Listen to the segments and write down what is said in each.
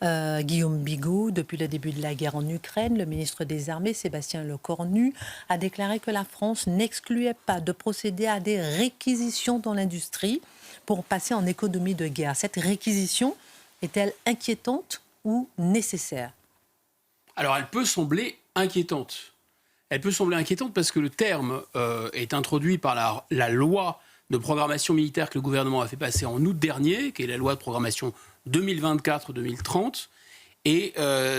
Guillaume Bigot, depuis le début de la guerre en Ukraine, le ministre des Armées, Sébastien Lecornu, a déclaré que la France n'excluait pas de procéder à des réquisitions dans l'industrie pour passer en économie de guerre. Cette réquisition est-elle inquiétante ou nécessaire ? Alors, elle peut sembler inquiétante. Elle peut sembler inquiétante parce que le terme est introduit par la loi de programmation militaire que le gouvernement a fait passer en août dernier, qui est la loi de programmation 2024-2030, et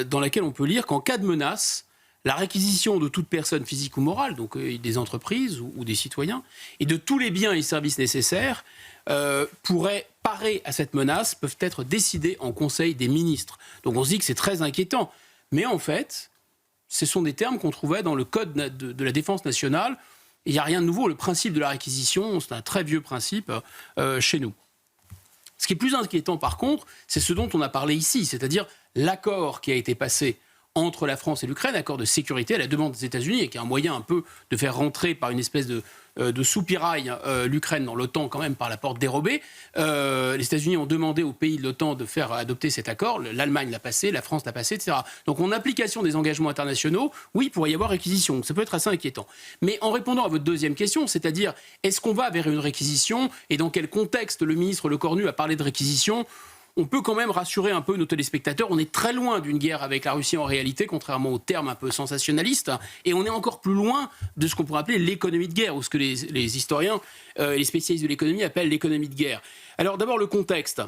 dans laquelle on peut lire qu'en cas de menace, la réquisition de toute personne physique ou morale, donc des entreprises ou des citoyens, et de tous les biens et services nécessaires pourraient parer à cette menace, peuvent être décidés en Conseil des ministres. Donc on se dit que c'est très inquiétant. Mais en fait, ce sont des termes qu'on trouvait dans le Code de la défense nationale. Il n'y a rien de nouveau. Le principe de la réquisition, c'est un très vieux principe chez nous. Ce qui est plus inquiétant, par contre, c'est ce dont on a parlé ici, c'est-à-dire l'accord qui a été passé entre la France et l'Ukraine, accord de sécurité à la demande des États-Unis, et qui est un moyen un peu de faire rentrer par une espèce de soupirail l'Ukraine dans l'OTAN quand même par la porte dérobée. Les États-Unis ont demandé aux pays de l'OTAN de faire adopter cet accord. L'Allemagne l'a passé, la France l'a passé, etc. Donc en application des engagements internationaux, oui, il pourrait y avoir réquisition. Ça peut être assez inquiétant. Mais en répondant à votre deuxième question, c'est-à-dire est-ce qu'on va vers une réquisition et dans quel contexte le ministre Lecornu a parlé de réquisition ? On peut quand même rassurer un peu nos téléspectateurs. On est très loin d'une guerre avec la Russie en réalité, contrairement aux termes un peu sensationnalistes. Et on est encore plus loin de ce qu'on pourrait appeler l'économie de guerre, ou ce que les historiens, les spécialistes de l'économie appellent l'économie de guerre. Alors d'abord le contexte.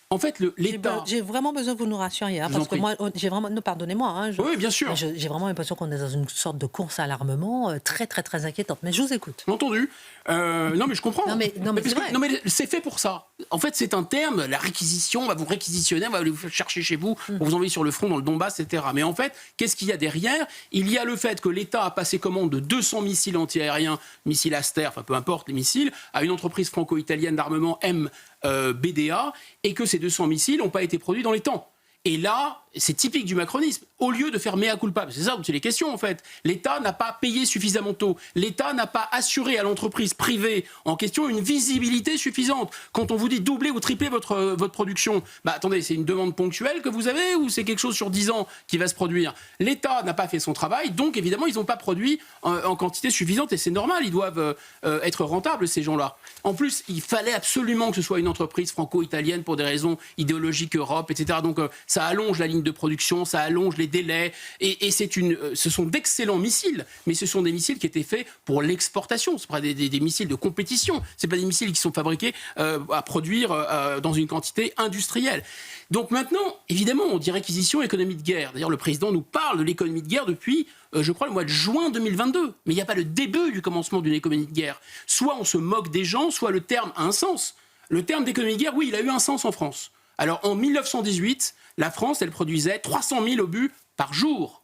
En fait, l'État... J'ai vraiment besoin que vous nous rassuriez, parce que moi, j'ai vraiment... Non, pardonnez-moi. Hein, oui, bien sûr. J'ai vraiment l'impression qu'on est dans une sorte de course à l'armement très, très, très inquiétante. Mais je vous écoute. Entendu. Non, mais je comprends. Non, mais c'est vrai. Non, mais c'est fait pour ça. En fait, c'est un terme, la réquisition, on va vous réquisitionner, on va vous chercher chez vous, pour vous envoyer sur le front, dans le Donbass, etc. Mais en fait, qu'est-ce qu'il y a derrière ? Il y a le fait que l'État a passé commande de 200 missiles antiaériens, missiles Aster, enfin peu importe les missiles, à une entreprise franco-italienne d'armement MBDA, et que ces 200 missiles n'ont pas été produits dans les temps. Et là, c'est typique du macronisme. Au lieu de faire mea culpa, c'est ça dont il est question en fait, l'État n'a pas payé suffisamment tôt. L'État n'a pas assuré à l'entreprise privée en question une visibilité suffisante. Quand on vous dit doubler ou tripler votre production, attendez, c'est une demande ponctuelle que vous avez ou c'est quelque chose sur 10 ans qui va se produire ? L'État n'a pas fait son travail, donc évidemment, ils n'ont pas produit en quantité suffisante et c'est normal, ils doivent être rentables, ces gens-là. En plus, il fallait absolument que ce soit une entreprise franco-italienne pour des raisons idéologiques Europe, etc. Donc ça allonge la ligne de production, ça allonge les délais, et ce sont d'excellents missiles, mais ce sont des missiles qui étaient faits pour l'exportation, ce ne sont pas des missiles de compétition, ce ne sont pas des missiles qui sont fabriqués à produire dans une quantité industrielle. Donc maintenant, évidemment, on dit réquisition, économie de guerre. D'ailleurs, le président nous parle de l'économie de guerre depuis, je crois, le mois de juin 2022, mais il n'y a pas le début du commencement d'une économie de guerre. Soit on se moque des gens, soit le terme a un sens. Le terme d'économie de guerre, oui, il a eu un sens en France. Alors, en 1918, la France, elle produisait 300 000 obus par jour.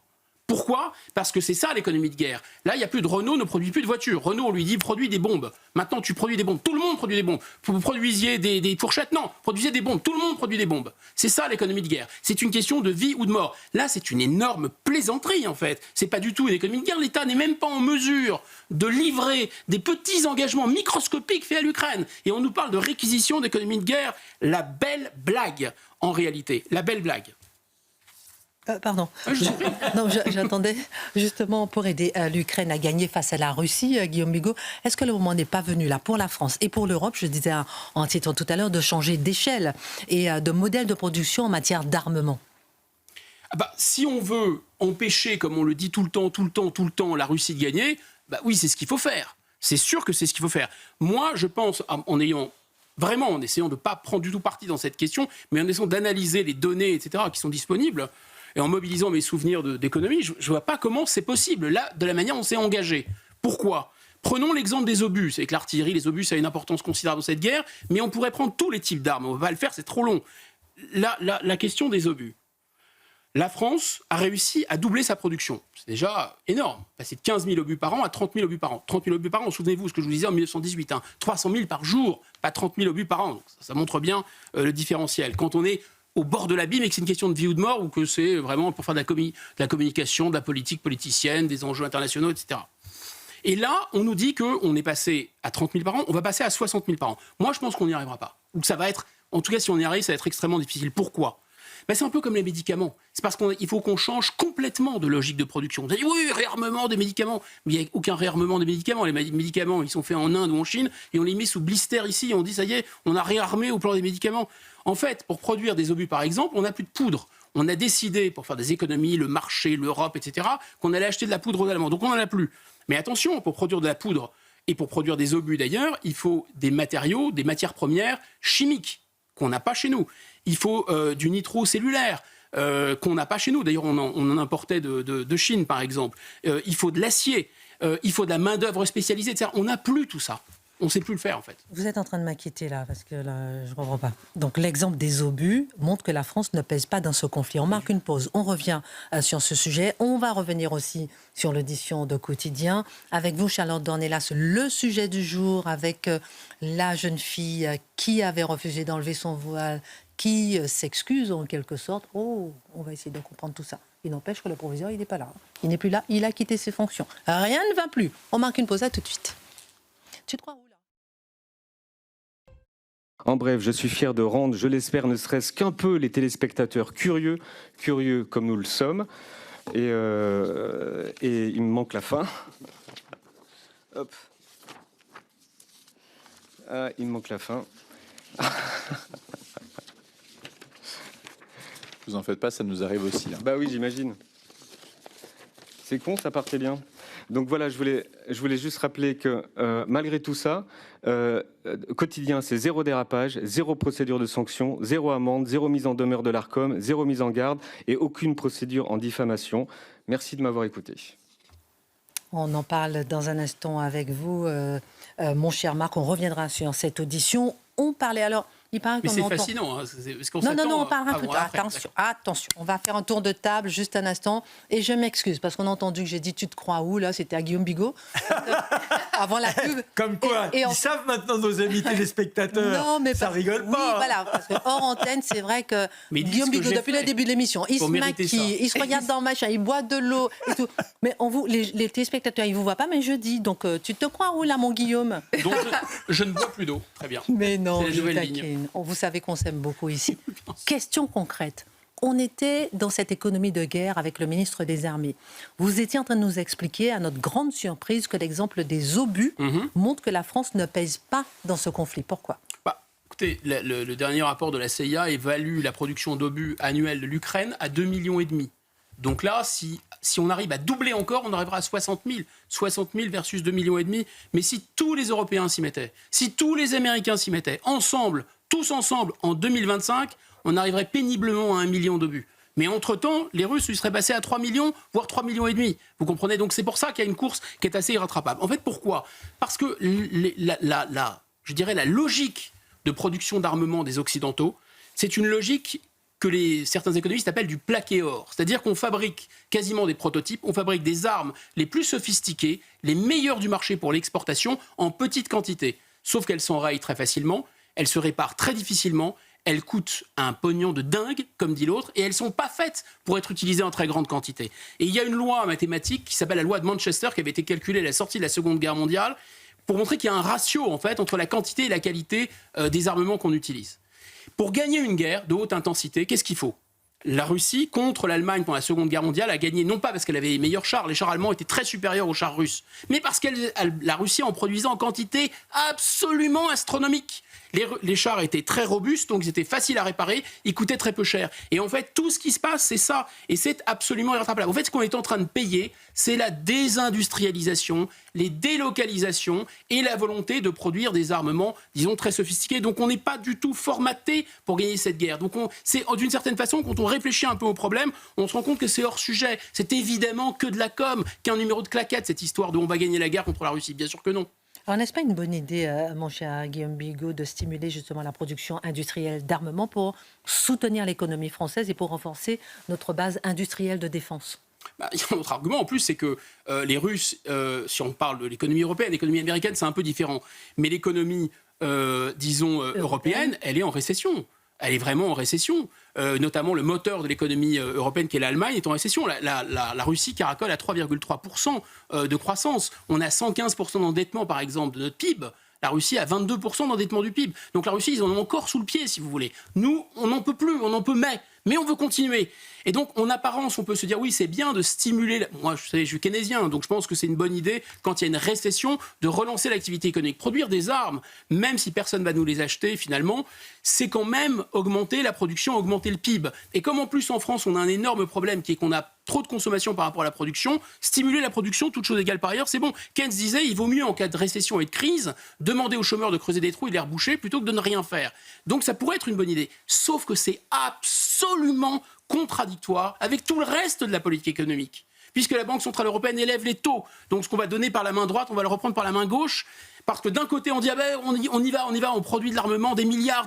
Pourquoi ? Parce que c'est ça l'économie de guerre. Là, il n'y a plus de Renault, ne produit plus de voitures. Renault, on lui dit produis des bombes. Maintenant, tu produis des bombes. Tout le monde produit des bombes. Vous produisiez des fourchettes ? Non, produisez des bombes. Tout le monde produit des bombes. C'est ça l'économie de guerre. C'est une question de vie ou de mort. Là, c'est une énorme plaisanterie, en fait. C'est pas du tout une économie de guerre. L'État n'est même pas en mesure de livrer des petits engagements microscopiques faits à l'Ukraine. Et on nous parle de réquisition d'économie de guerre. La belle blague, en réalité. La belle blague. Pardon. J'attendais justement pour aider l'Ukraine à gagner face à la Russie, Guillaume Bigot. Est-ce que le moment n'est pas venu là pour la France et pour l'Europe, je disais en titre tout à l'heure, de changer d'échelle et de modèle de production en matière d'armement ? Si on veut empêcher, comme on le dit tout le temps, la Russie de gagner, oui, c'est ce qu'il faut faire. C'est sûr que c'est ce qu'il faut faire. Moi, je pense, en essayant de ne pas prendre du tout parti dans cette question, mais en essayant d'analyser les données, etc., qui sont disponibles, et en mobilisant mes souvenirs d'économie, je ne vois pas comment c'est possible, là, de la manière dont on s'est engagé. Pourquoi ? Prenons l'exemple des obus. C'est que l'artillerie, les obus, ça a une importance considérable dans cette guerre, mais on pourrait prendre tous les types d'armes. On ne va pas le faire, c'est trop long. La question des obus. La France a réussi à doubler sa production. C'est déjà énorme. Passer de 15 000 obus par an à 30 000 obus par an. 30 000 obus par an, souvenez-vous ce que je vous disais en 1918. 300 000 par jour, pas 30 000 obus par an. Donc ça montre bien le différentiel. Quand on est au bord de l'abîme et que c'est une question de vie ou de mort ou que c'est vraiment pour faire de la communication, de la politique politicienne, des enjeux internationaux, etc. Et là, on nous dit qu'on est passé à 30 000 par an, on va passer à 60 000 par an. Moi, je pense qu'on n'y arrivera pas. Ou que ça va être, en tout cas, si on y arrive, ça va être extrêmement difficile. Pourquoi ? C'est un peu comme les médicaments. C'est parce qu'il faut qu'on change complètement de logique de production. Vous allez dire, oui, réarmement des médicaments. Mais il n'y a aucun réarmement des médicaments. Les médicaments, ils sont faits en Inde ou en Chine et on les met sous blister ici. Et on dit, ça y est, on a réarmé au plan des médicaments. En fait, pour produire des obus, par exemple, on n'a plus de poudre. On a décidé, pour faire des économies, le marché, l'Europe, etc., qu'on allait acheter de la poudre aux Allemands. Donc on n'en a plus. Mais attention, pour produire de la poudre et pour produire des obus d'ailleurs, il faut des matériaux, des matières premières chimiques qu'on n'a pas chez nous. Il faut du nitrocellulaire qu'on n'a pas chez nous. D'ailleurs, on en importait de Chine, par exemple. Il faut de l'acier. Il faut de la main-d'œuvre spécialisée, etc. On n'a plus tout ça. On ne sait plus le faire, en fait. Vous êtes en train de m'inquiéter, là, parce que là, je ne comprends pas. Donc, l'exemple des obus montre que la France ne pèse pas dans ce conflit. On marque une pause. On revient sur ce sujet. On va revenir aussi sur l'édition de Quotidien. Avec vous, Charlotte Dornelas, le sujet du jour, avec la jeune fille qui avait refusé d'enlever son voile, qui s'excuse en quelque sorte. Oh, on va essayer de comprendre tout ça. Il n'empêche que le proviseur, il n'est pas là. Il n'est plus là. Il a quitté ses fonctions. Rien ne va plus. On marque une pause. À tout de suite. Tu te crois où, là ? En bref, je suis fier de rendre, je l'espère, ne serait-ce qu'un peu les téléspectateurs curieux comme nous le sommes. Et il me manque la fin. Hop. Ah, il me manque la fin. Vous en faites pas, ça nous arrive aussi. Hein. Bah oui, j'imagine. C'est con, ça partait bien. Donc voilà, je voulais juste rappeler que malgré tout ça, Quotidien, c'est 0 dérapage, 0 procédure de sanction, 0 amende, 0 mise en demeure de l'Arcom, 0 mise en garde et aucune procédure en diffamation. Merci de m'avoir écouté. On en parle dans un instant avec vous, mon cher Marc. On reviendra sur cette audition. On parlait alors... Mais c'est fascinant. Hein, non, on parlera plus tard. Attention, on va faire un tour de table juste un instant. Et je m'excuse, parce qu'on a entendu que j'ai dit « tu te crois où ?» Là, c'était à Guillaume Bigot. Avant la pub. Comme quoi, ils savent maintenant, nos amis téléspectateurs. Non, mais ça rigole pas. Oui, voilà, parce que hors antenne, c'est vrai que Guillaume Bigot, depuis le début de l'émission, il se maquille, il se regarde dans le machin, il boit de l'eau et tout. Mais les téléspectateurs, ils ne vous voient pas, mais je dis. Donc, tu te crois où, là, mon Guillaume ? Donc, je ne bois plus d'eau. Très bien. Mais non, vous savez qu'on s'aime beaucoup ici. Question concrète. On était dans cette économie de guerre avec le ministre des Armées. Vous étiez en train de nous expliquer, à notre grande surprise, que l'exemple des obus montre que la France ne pèse pas dans ce conflit. Pourquoi ? Écoutez, le dernier rapport de la CIA évalue la production d'obus annuelle de l'Ukraine à 2,5 millions. Donc là, si on arrive à doubler encore, on arrivera à 60 000. 60 000 versus 2,5 millions. Mais si tous les Européens s'y mettaient, si tous les Américains s'y mettaient, tous ensemble, en 2025, on arriverait péniblement à 1 million d'obus. Mais entre-temps, les Russes, ils seraient passés à 3 millions, voire 3,5 millions. Vous comprenez ? Donc c'est pour ça qu'il y a une course qui est assez irrattrapable. En fait, pourquoi ? Parce que la logique de production d'armement des Occidentaux, c'est une logique que certains économistes appellent du plaqué or. C'est-à-dire qu'on fabrique quasiment des prototypes, on fabrique des armes les plus sophistiquées, les meilleures du marché pour l'exportation, en petite quantité. Sauf qu'elles s'enrayent très facilement, elles se réparent très difficilement, elles coûtent un pognon de dingue, comme dit l'autre, et elles ne sont pas faites pour être utilisées en très grande quantité. Et il y a une loi mathématique qui s'appelle la loi de Manchester, qui avait été calculée à la sortie de la Seconde Guerre mondiale, pour montrer qu'il y a un ratio, en fait, entre la quantité et la qualité des armements qu'on utilise. Pour gagner une guerre de haute intensité, qu'est-ce qu'il faut ? La Russie, contre l'Allemagne pendant la Seconde Guerre mondiale, a gagné non pas parce qu'elle avait les meilleurs chars allemands étaient très supérieurs aux chars russes, mais parce que la Russie en produisait en quantité absolument astronomique. Les chars étaient très robustes, donc ils étaient faciles à réparer, ils coûtaient très peu cher. Et en fait, tout ce qui se passe, c'est ça. Et c'est absolument irrattrapable. En fait, ce qu'on est en train de payer, c'est la désindustrialisation, les délocalisations et la volonté de produire des armements, disons, très sophistiqués. Donc on n'est pas du tout formaté pour gagner cette guerre. Donc c'est d'une certaine façon, quand on réfléchit un peu au problème, on se rend compte que c'est hors sujet. C'est évidemment que de la com, qu'un numéro de claquette, cette histoire de on va gagner la guerre contre la Russie. Bien sûr que non. Alors, n'est-ce pas une bonne idée, mon cher Guillaume Bigot, de stimuler justement la production industrielle d'armement pour soutenir l'économie française et pour renforcer notre base industrielle de défense ? Il y a un autre argument en plus, c'est que les Russes, si on parle de l'économie européenne, l'économie américaine, c'est un peu différent. Mais l'économie, européenne, elle est en récession. Elle est vraiment en récession. Notamment le moteur de l'économie européenne, qui est l'Allemagne, est en récession. La Russie caracole à 3,3% de croissance. On a 115% d'endettement, par exemple, de notre PIB. La Russie a 22% d'endettement du PIB. Donc la Russie, ils en ont encore sous le pied, si vous voulez. Nous, on n'en peut plus, on n'en peut mais on veut continuer. Et donc, en apparence, on peut se dire, oui, c'est bien de stimuler... Moi, je suis keynésien, donc je pense que c'est une bonne idée, quand il y a une récession, de relancer l'activité économique. Produire des armes, même si personne ne va nous les acheter, finalement, c'est quand même augmenter la production, augmenter le PIB. Et comme en plus, en France, on a un énorme problème, qui est qu'on a trop de consommation par rapport à la production, stimuler la production, toute chose égale par ailleurs, c'est bon. Keynes disait, il vaut mieux, en cas de récession et de crise, demander aux chômeurs de creuser des trous et de les reboucher, plutôt que de ne rien faire. Donc, ça pourrait être une bonne idée. Sauf que c'est absolument contradictoire avec tout le reste de la politique économique. Puisque la Banque Centrale Européenne élève les taux. Donc ce qu'on va donner par la main droite, on va le reprendre par la main gauche. Parce que d'un côté, on dit, on y va, on produit de l'armement, des milliards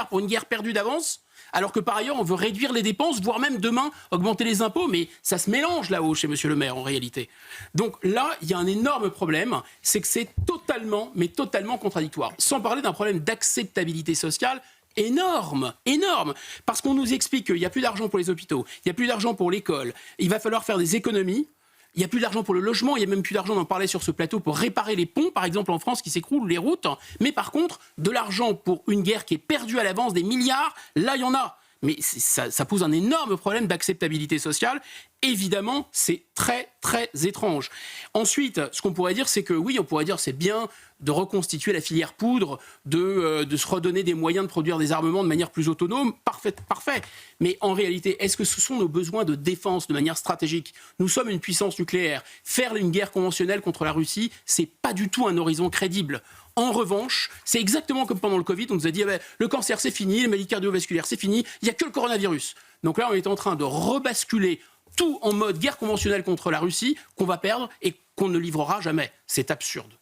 pour une guerre perdue d'avance. Alors que par ailleurs, on veut réduire les dépenses, voire même demain augmenter les impôts. Mais ça se mélange là-haut chez Monsieur le maire, en réalité. Donc là, il y a un énorme problème, c'est que c'est totalement contradictoire. Sans parler d'un problème d'acceptabilité sociale énorme, parce qu'on nous explique qu'il n'y a plus d'argent pour les hôpitaux, il n'y a plus d'argent pour l'école, il va falloir faire des économies, il n'y a plus d'argent pour le logement, il n'y a même plus d'argent, on en parlait sur ce plateau, pour réparer les ponts, par exemple en France, qui s'écroulent, les routes, mais par contre, de l'argent pour une guerre qui est perdue à l'avance, des milliards, là il y en a. Mais ça pose un énorme problème d'acceptabilité sociale. Évidemment, c'est très, très étrange. Ensuite, ce qu'on pourrait dire, c'est que oui, on pourrait dire c'est bien de reconstituer la filière poudre, de se redonner des moyens de produire des armements de manière plus autonome. Parfait. Mais en réalité, est-ce que ce sont nos besoins de défense de manière stratégique ? Nous sommes une puissance nucléaire. Faire une guerre conventionnelle contre la Russie, c'est pas du tout un horizon crédible. En revanche, c'est exactement comme pendant le Covid, on nous a dit le cancer c'est fini, les maladies cardiovasculaires c'est fini, il n'y a que le coronavirus. Donc là, on est en train de rebasculer tout en mode guerre conventionnelle contre la Russie qu'on va perdre et qu'on ne livrera jamais. C'est absurde.